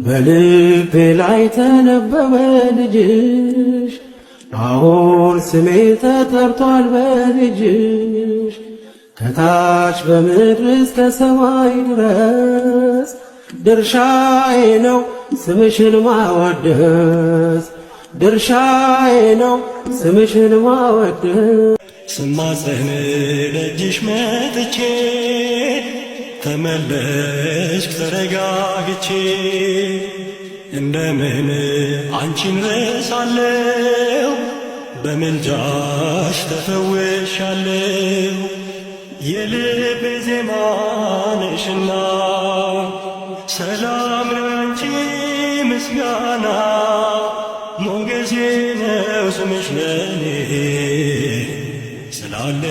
በልቤ ላይ ተነበበ ልጅሽ አሁን ስሜ ተጠርቷል በልጅሽ ከታች በምድር እስከ ሰማይ ድረስ ድርሻዬ ነው ስምሽን ማወደስ ድርሻዬ ነው ስምሽን ማወደስ ስማጸን ደጅሽ መጥቼ ተመለስኩ ተረጋግቼ እንደምን አንቺን ረሳለሁ በምልጃሽ ተፈውሻለሁ የልቤ ዜማ ነሽና ሰላም ላንቺ ምስጋና ሞገሴ ነው ስምሽ ለኔ ስላለ